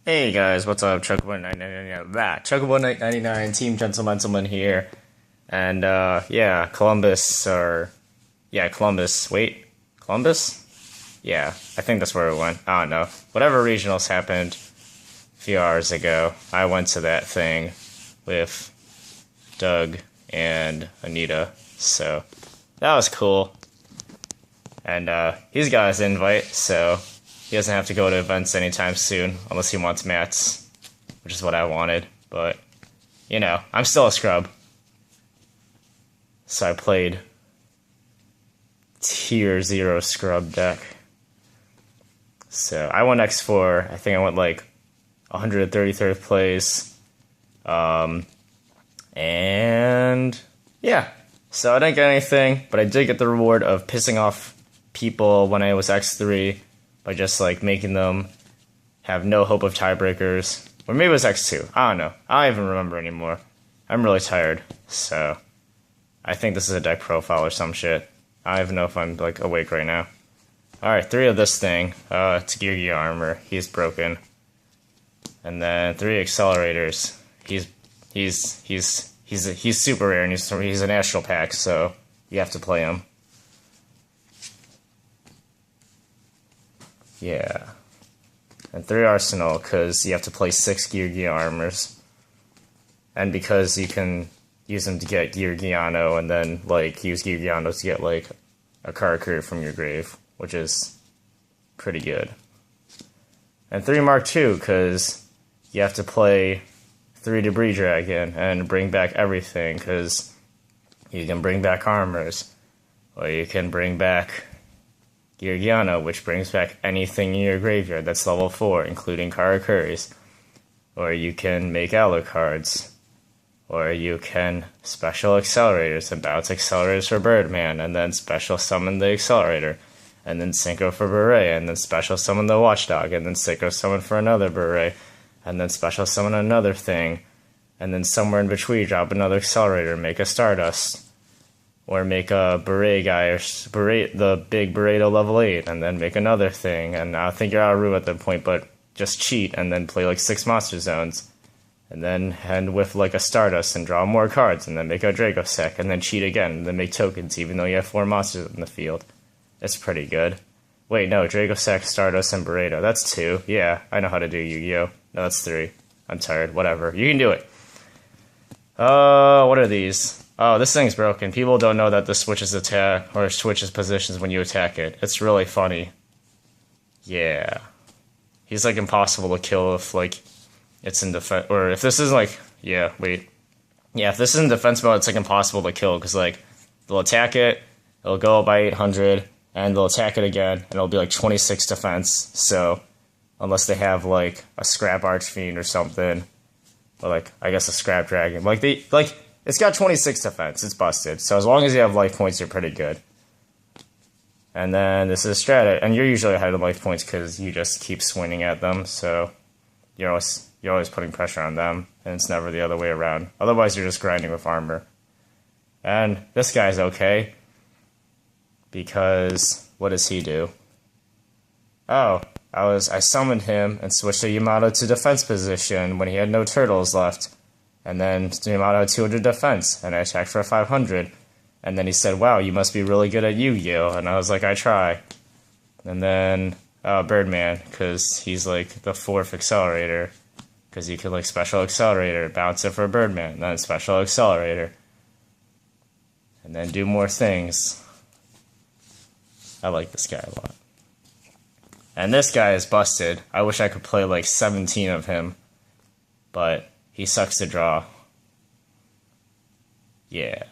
Hey guys, what's up? Chocobo999, Chocobo99, Team Gentleman here. And yeah, Columbus. Wait, Columbus? Yeah, I think that's where it went. I don't know. Whatever regionals happened a few hours ago, I went to that thing with Doug and Anita. So that was cool. And he's got his invite, so he doesn't have to go to events anytime soon, unless he wants mats, which is what I wanted. But, you know, I'm still a scrub. So I played Tier 0 scrub deck. So I went X4. I think I went like 133rd place. And yeah. So I didn't get anything, but I did get the reward of pissing off people when I was X3 by just like making them have no hope of tiebreakers. Or maybe it was X2. I don't know. I don't even remember anymore. I'm really tired. So I think this is a deck profile or some shit. I don't even know if I'm like awake right now. Alright, 3 of this thing. It's Gear armor. He's broken. And then 3 accelerators. He's super rare and he's an astral pack, so you have to play him. Yeah. And 3 arsenal, because you have to play 6 Gear armors. And because you can use them to get Gear Giano, and then like use Gear Giano to get like a Karakuri from your grave, which is pretty good. And 3 Mark II, because you have to play 3 Debris Dragon and bring back everything, because you can bring back armors, or you can bring back Gear Giano, which brings back anything in your graveyard that's level 4, including Karakuris. Or you can make Alucards. Or you can special accelerators and bounce accelerators for Birdman, and then special summon the accelerator, and then synchro for Beret, and then special summon the Watchdog, and then synchro summon for another Beret, and then special summon another thing, and then somewhere in between drop another accelerator, make a Stardust. Or make a Beret guy, or the big Burrito level 8, and then make another thing. And I think you're out of room at that point, but just cheat, and then play like 6 monster zones. And then end with like a Stardust, and draw more cards, and then make a Dracossack, and then cheat again, and then make tokens, even though you have 4 monsters in the field. It's pretty good. Wait, no, Dracossack, Stardust, and Burrito. That's 2. Yeah, I know how to do Yu-Gi-Oh! No, that's 3. I'm tired. Whatever. You can do it. What are these? Oh, this thing's broken. People don't know that this switches attack, or switches positions when you attack it. It's really funny. Yeah. He's, like, impossible to kill if, like, it's in defense, or if this is, like, yeah, wait. Yeah, if this is in defense mode, it's, like, impossible to kill, because, like, they'll attack it, it'll go up by 800, and they'll attack it again, and it'll be, like, 26 defense, so, unless they have, like, a Scrap Archfiend or something, or, like, I guess a Scrap Dragon. It's got 26 defense. It's busted. So as long as you have life points, you're pretty good. And then this is Strata. And you're usually ahead of life points because you just keep swinging at them. So you're always putting pressure on them. And it's never the other way around. Otherwise, you're just grinding with armor. And this guy's okay. Because what does he do? Oh, I summoned him and switched to Yamato to defense position when he had no turtles left. And then Yamato had 200 defense, and I attacked for 500. And then he said, wow, you must be really good at Yu-Gi-Oh! And I was like, I try. And then Birdman, because he's like the 4th accelerator. Because you can like special accelerator, bounce it for Birdman, and then special accelerator. And then do more things. I like this guy a lot. And this guy is busted. I wish I could play like 17 of him. But he sucks to draw. Yeah.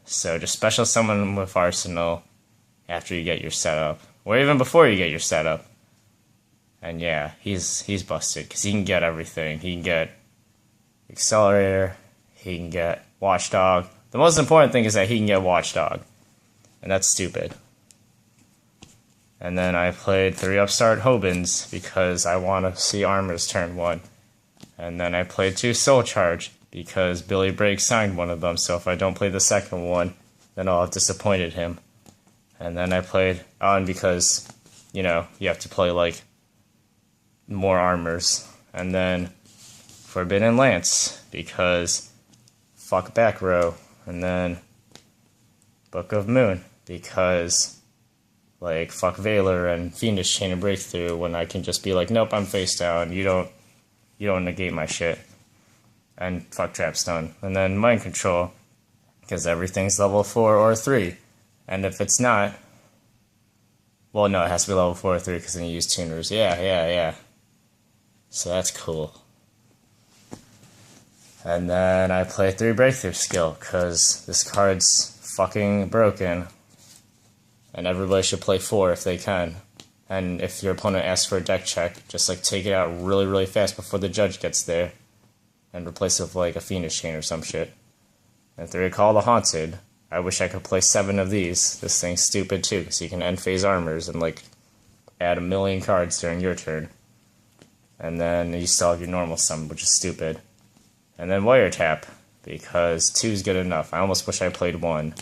So just special summon him with Arsenal after you get your setup. Or even before you get your setup. And yeah, he's busted. Because he can get everything. He can get Accelerator. He can get Watchdog. The most important thing is that he can get Watchdog. And that's stupid. And then I played 3 Upstart Hobins because I want to see Armors turn 1. And then I played 2 Soul Charge, because Billy Bragg signed one of them, so if I don't play the second one, then I'll have disappointed him. And then I played on because, you know, you have to play, like, more armors. And then Forbidden Lance, because fuck back row. And then Book of Moon, because like fuck Valor and Fiendish Chain of Breakthrough, when I can just be like, nope, I'm face down, you don't negate my shit. And fuck Trapstone. And then Mind Control, because everything's level 4 or 3. And if it's not, well, no, it has to be level 4 or 3 because then you use tuners. Yeah. So that's cool. And then I play 3 Breakthrough skill, because this card's fucking broken. And everybody should play 4 if they can. And if your opponent asks for a deck check, just like take it out really, really fast before the judge gets there. And replace it with like a Fiendish Chain or some shit. And 3 Call the Haunted. I wish I could play 7 of these. This thing's stupid too, because you can end phase armors and like add 1,000,000 cards during your turn. And then you still have your normal summon, which is stupid. And then Wiretap, because 2's good enough. I almost wish I played 1.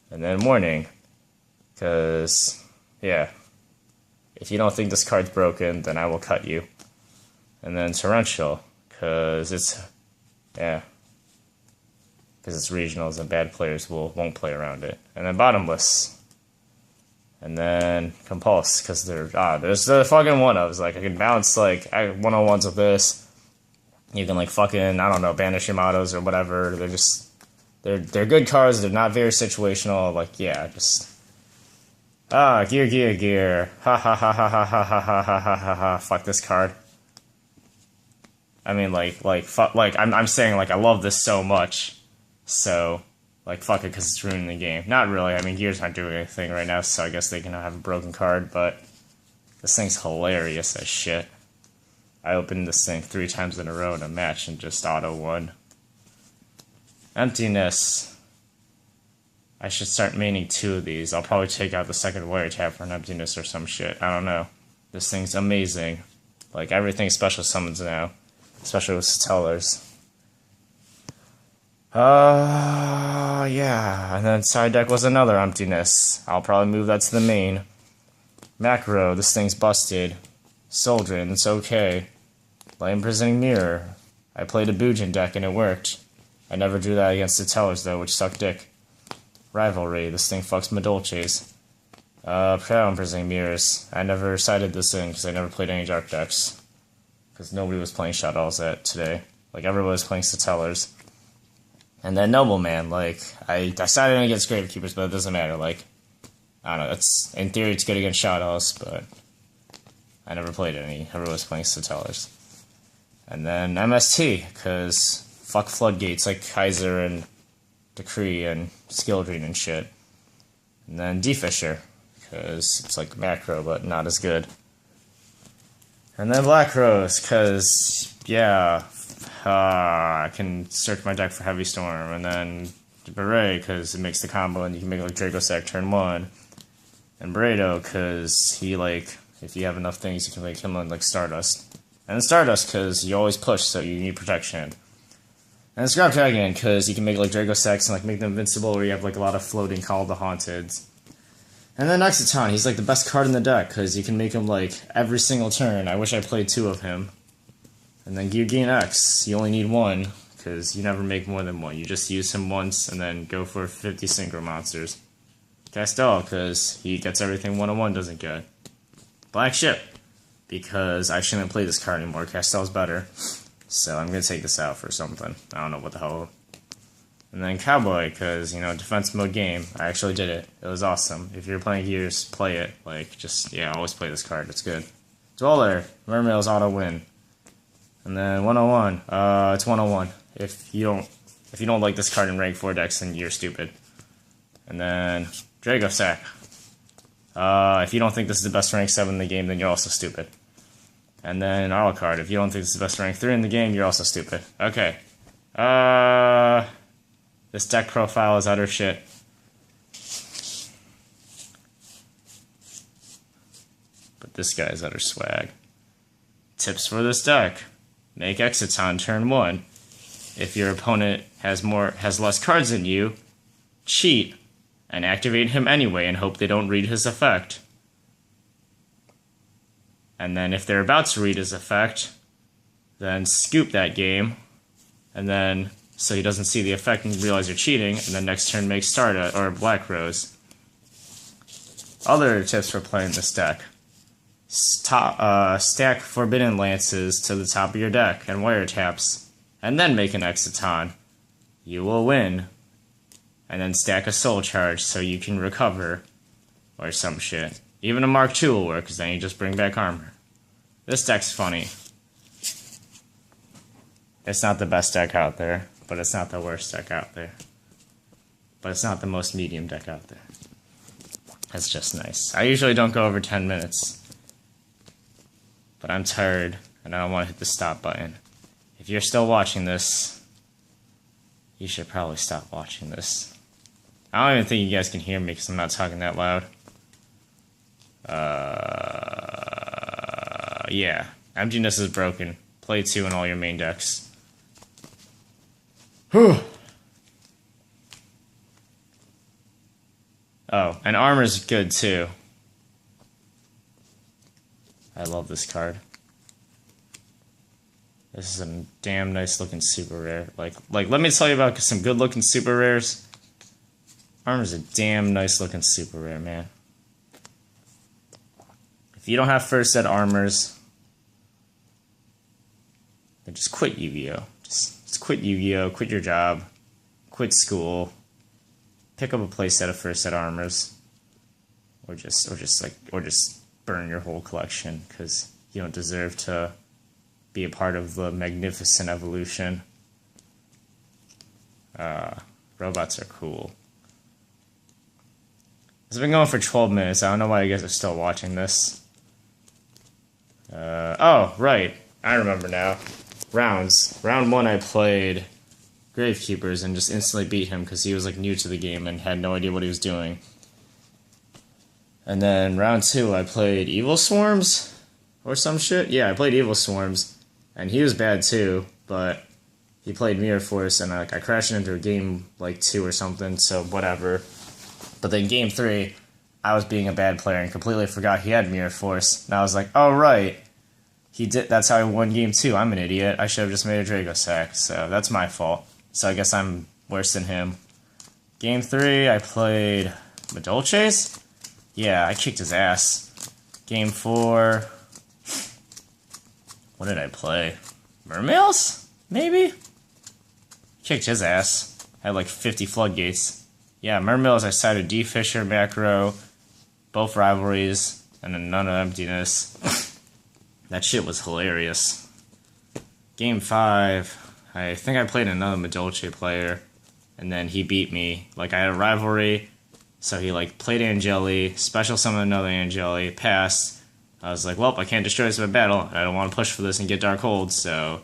And then Warning, because, yeah, if you don't think this card's broken, then I will cut you. And then Torrential, because it's regionals and bad players won't play around it. And then Bottomless. And then Compulse, because there's the fucking 1-ofs. Like, I can bounce, like, 1-on-1s with this. You can, like, fucking, I don't know, banish Yamatos or whatever. They're just, they're good cards. They're not very situational. Like, yeah, just, gear. Ha ha ha ha ha ha ha ha ha ha ha ha. Fuck this card. I mean, I'm saying, like, I love this so much. So, like, fuck it, because it's ruining the game. Not really. I mean, Gear's not doing anything right now, so I guess they can have a broken card, but this thing's hilarious as shit. I opened this thing 3 times in a row in a match and just auto-won. Emptiness. I should start maining 2 of these. I'll probably take out the second Wiretap for an Emptiness or some shit. I don't know. This thing's amazing. Like, everything special summons now. Especially with Stellars. Yeah. And then side deck was another Emptiness. I'll probably move that to the main. Macro, this thing's busted. Soldrin, it's okay. Light Imprisoning Mirror. I played a Bujin deck and it worked. I never drew that against the Tellers though, which sucked dick. Rivalry, this thing fucks Madolches. Proud Imprisoning Mirrors. I never sided this in because I never played any dark decks. Because nobody was playing Shadows today. Like, everybody was playing Satellers. And then Nobleman, like, I sided in against Gravekeepers, but it doesn't matter, like, I don't know, in theory it's good against Shadows, but I never played any. Everyone was playing Satellers. And then MST, because fuck Floodgates, like Kaiser and Decree and Skildreen and shit. And then D-Fisher, because it's like macro, but not as good. And then Black Rose, because, yeah, I can search my deck for Heavy Storm. And then Beret, because it makes the combo and you can make like Dragossack turn 1. And Barredo, because he, like, if you have enough things, you can make him like Stardust. And then Stardust, because you always push, so you need protection. And then Scrap Dragon, because you can make like Dragosacks and like make them invincible, where you have like a lot of floating Call of the Haunted. And then Exiton, he's like the best card in the deck, because you can make him like every single turn. I wish I played 2 of him. And then Gyugian X, you only need 1, because you never make more than 1. You just use him once, and then go for 50 Synchro Monsters. Castel, because he gets everything 1-on-1 doesn't get. Black Ship, because I shouldn't play this card anymore. Castel's better. So I'm going to take this out for something. I don't know what the hell. And then Cowboy, because, you know, defense mode game. I actually did it. It was awesome. If you're playing Gears, play it. Like, just, yeah, always play this card. It's good. Dweller, Mermail's auto-win. And then 101. It's 101. If you don't like this card in rank 4 decks, then you're stupid. And then Dragossack. If you don't think this is the best rank 7 in the game, then you're also stupid. And then Alucard. If you don't think this is the best rank 3 in the game, you're also stupid. Okay. This deck profile is utter shit. But this guy is utter swag. Tips for this deck. Make Exiton turn 1. If your opponent has less cards than you, cheat and activate him anyway and hope they don't read his effect. And then if they're about to read his effect, then scoop that game, and then so he doesn't see the effect and realize you're cheating, and then next turn make Stardust or Black Rose. Other tips for playing this deck. Stack Forbidden Lances to the top of your deck and wiretaps, and then make an Exciton. You will win. And then stack a Soul Charge so you can recover, or some shit. Even a Mark II will work, because then you just bring back armor. This deck's funny. It's not the best deck out there, but it's not the worst deck out there. But it's not the most medium deck out there. It's just nice. I usually don't go over 10 minutes. But I'm tired, and I don't want to hit the stop button. If you're still watching this, you should probably stop watching this. I don't even think you guys can hear me because I'm not talking that loud. Yeah. Emptiness is broken. Play 2 in all your main decks. Whew. Oh, and armor's good too. I love this card. This is a damn nice looking super rare. Like let me tell you about some good looking super rares. Armor's a damn nice looking super rare, man. If you don't have first set armors, then just quit Yu-Gi-Oh! Just quit Yu-Gi-Oh! Quit your job. Quit school. Pick up a playset of first set armors. Or just burn your whole collection, because you don't deserve to be a part of the magnificent evolution. Robots are cool. It's been going for 12 minutes. I don't know why you guys are still watching this. Oh, right. I remember now. Rounds. Round 1 I played Gravekeepers and just instantly beat him because he was like new to the game and had no idea what he was doing. And then round 2 I played Evil Swarms or some shit. Yeah, I played Evil Swarms and he was bad too, but he played Mirror Force and I crashed into a game like 2 or something, so whatever. But then game 3, I was being a bad player and completely forgot he had Mirror Force. And I was like, oh right, he did. That's how I won game 2. I'm an idiot. I should have just made a Draco sack, so that's my fault. So I guess I'm worse than him. Game 3, I played Madolches? Yeah, I kicked his ass. Game 4, what did I play? Mermails? Maybe? Kicked his ass. I had like 50 floodgates. Yeah, Mermails, I sided D. Fisher, Macro, both rivalries, and then none of emptiness. That shit was hilarious. Game 5, I think I played another Madolche player, and then he beat me. Like, I had a rivalry, so he, like, played Angeli, special summoned another Angeli, passed. I was like, well, I can't destroy this in a battle. I don't want to push for this and get Dark Hold, so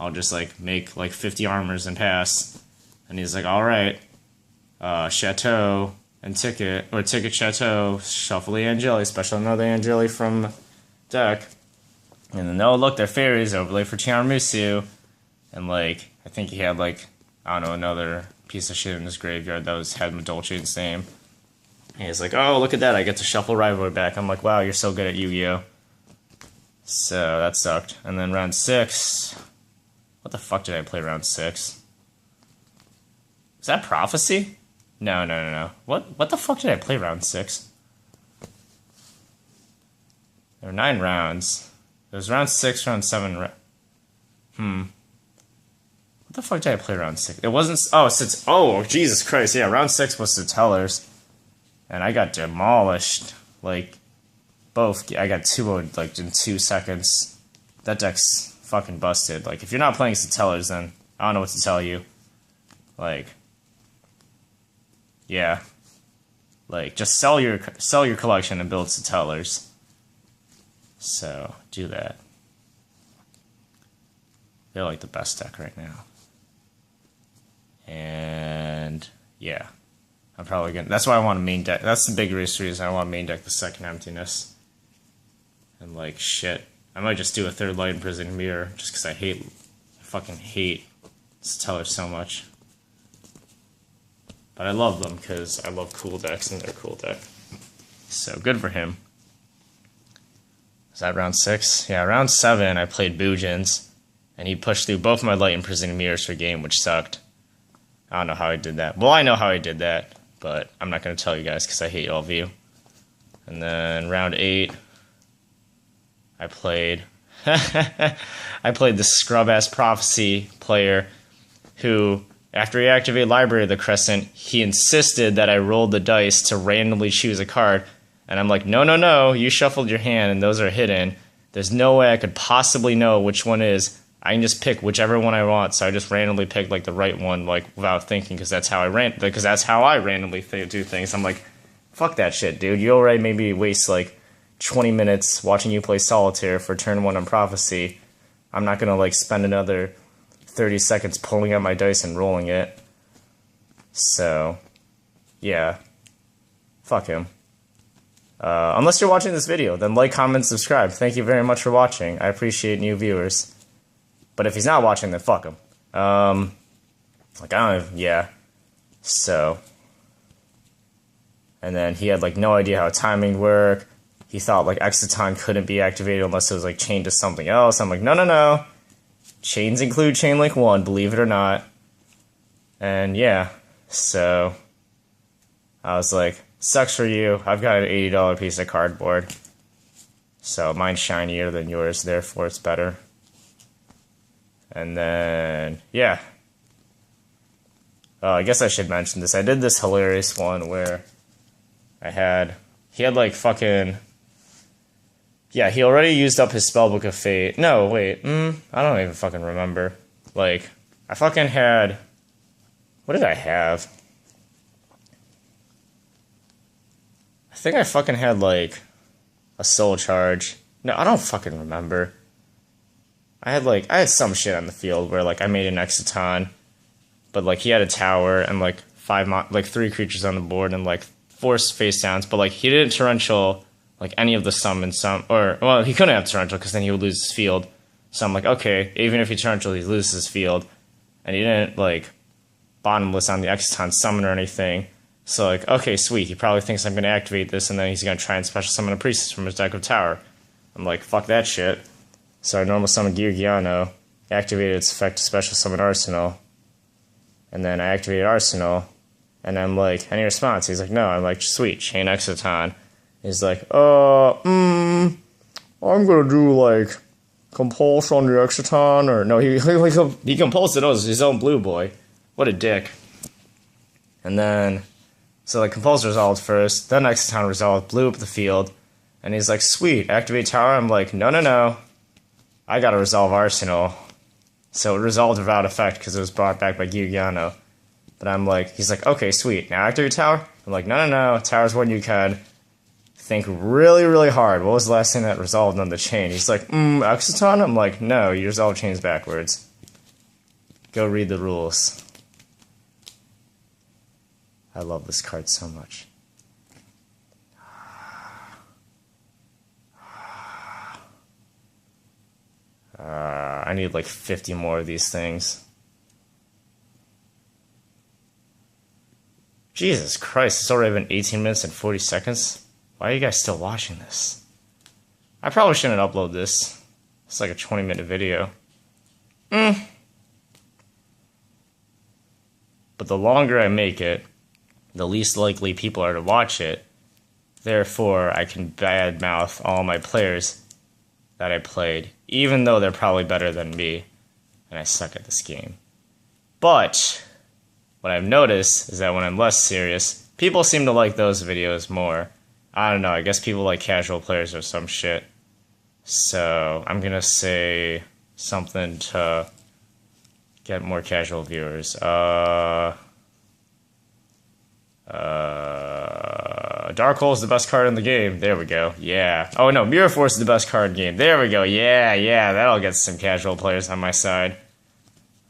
I'll just, like, make, like, 50 armors and pass. And he's like, alright. Chateau and Ticket, or Ticket Chateau, shuffle the Angeli, special another Angeli from deck. And then, oh, look, they're fairies, overlay for Tiaramusu. And, like, I think he had, like, I don't know, another piece of shit in his graveyard that had Madolche's name. And he's like, oh, look at that, I get to shuffle Rivalry back. I'm like, wow, you're so good at Yu-Gi-Oh! So, that sucked. And then round 6, what the fuck did I play round 6? Was that Prophecy? No. What the fuck did I play round 6? There were 9 rounds. It was round 6, round 7, What the fuck did I play round 6? It wasn't... Oh, Jesus Christ. Yeah, round 6 was Satellers. And I got demolished. Like, both. I got 2-0'd, like, in 2 seconds. That deck's fucking busted. Like, if you're not playing Satellers, then I don't know what to tell you. Like... Yeah. Like, just sell your collection and build Satellers. So, do that. They're like the best deck right now. And yeah. I'm probably gonna, that's why I want a main deck. That's the big reason I want to main deck the second Emptiness. And like shit. I might just do a third Light Imprisoned Mirror just because I fucking hate Satellers so much. But I love them because I love cool decks and they're a cool deck. So good for him. Was that round 6? Yeah, round 7 I played Boojins, and he pushed through both my light imprisoned mirrors for game, which sucked. I don't know how he did that. Well, I know how he did that, but I'm not going to tell you guys because I hate all of you. And then round 8, I played the scrub-ass Prophecy player who, after he activated Library of the Crescent, he insisted that I rolled the dice to randomly choose a card. And I'm like, no, you shuffled your hand and those are hidden. There's no way I could possibly know which one is. I can just pick whichever one I want. So I just randomly picked like the right one, like without thinking, because that's how I randomly do things. I'm like, fuck that shit, dude. You already made me waste like 20 minutes watching you play Solitaire for turn 1 on Prophecy. I'm not gonna like spend another 30 seconds pulling out my dice and rolling it. So, yeah. Fuck him. Unless you're watching this video, then like, comment, subscribe. Thank you very much for watching. I appreciate new viewers. But if he's not watching, then fuck him. Yeah. So. And then he had like no idea how timing worked. He thought like Exciton couldn't be activated unless it was like chained to something else. I'm like, no. Chains include Chainlink 1, believe it or not. And yeah, so I was like, sucks for you. I've got an $80 piece of cardboard. So mine's shinier than yours, therefore it's better. And then, yeah. I guess I should mention this. I did this hilarious one where he had like fucking... Yeah, he already used up his Spellbook of Fate. No, wait. I don't even fucking remember. Like, I fucking had... What did I have? I think I fucking had, like, a Soul Charge. No, I don't fucking remember. I had some shit on the field where, like, I made an Exciton. But, like, he had a tower and, like, 3 creatures on the board and, like, 4 face downs. But, like, he didn't Torrential... like any of the summons, he couldn't have Torrential because then he would lose his field. So I'm like, okay, even if he Torrential, he loses his field. And he didn't, like, bottomless on the Exciton summon or anything. So, like, okay, sweet, he probably thinks I'm going to activate this, and then he's going to try and special summon a Priestess from his deck of Tower. I'm like, fuck that shit. So I normal summoned Geargiano, activated its effect to special summon Arsenal, and then I activated Arsenal, and I'm like, any response? He's like, no. I'm like, sweet, chain Exciton. He's like, I'm gonna do, like, Compulse on the Exciton, or... No, he compulsed his own blue boy. What a dick. And then... So, like, Compulse resolved first, then Exciton resolved, blew up the field, and he's like, sweet, activate tower? I'm like, no. I gotta resolve Arsenal. So it resolved without effect, because it was brought back by Geargiano. But I'm like... He's like, okay, sweet, now activate tower? I'm like, no, tower's one you can... Think really, really hard. What was the last thing that resolved on the chain? He's like, Exciton? I'm like, no, you resolve chains backwards. Go read the rules. I love this card so much. I need like 50 more of these things. Jesus Christ, it's already been 18 minutes and 40 seconds. Why are you guys still watching this? I probably shouldn't upload this. It's like a 20-minute video. But the longer I make it, the least likely people are to watch it. Therefore, I can badmouth all my players that I played, even though they're probably better than me, and I suck at this game. But what I've noticed is that when I'm less serious, people seem to like those videos more. I don't know, I guess people like casual players or some shit. So, I'm gonna say something to get more casual viewers. Dark Hole is the best card in the game. There we go. Yeah. Oh no, Mirror Force is the best card in the game. There we go. Yeah, that'll get some casual players on my side.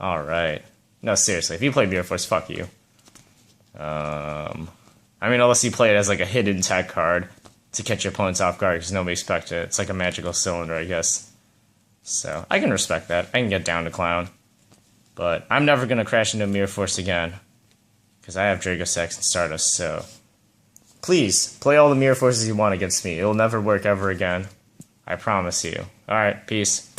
Alright. No, seriously, if you play Mirror Force, fuck you. I mean, unless you play it as like a hidden tech card to catch your opponents off guard because nobody expects it. It's like a magical cylinder, I guess. So, I can respect that. I can get down to Clown. But I'm never going to crash into Mirror Force again. Because I have Dragosex and Stardust, so... Please, play all the Mirror Forces you want against me. It'll never work ever again. I promise you. Alright, peace.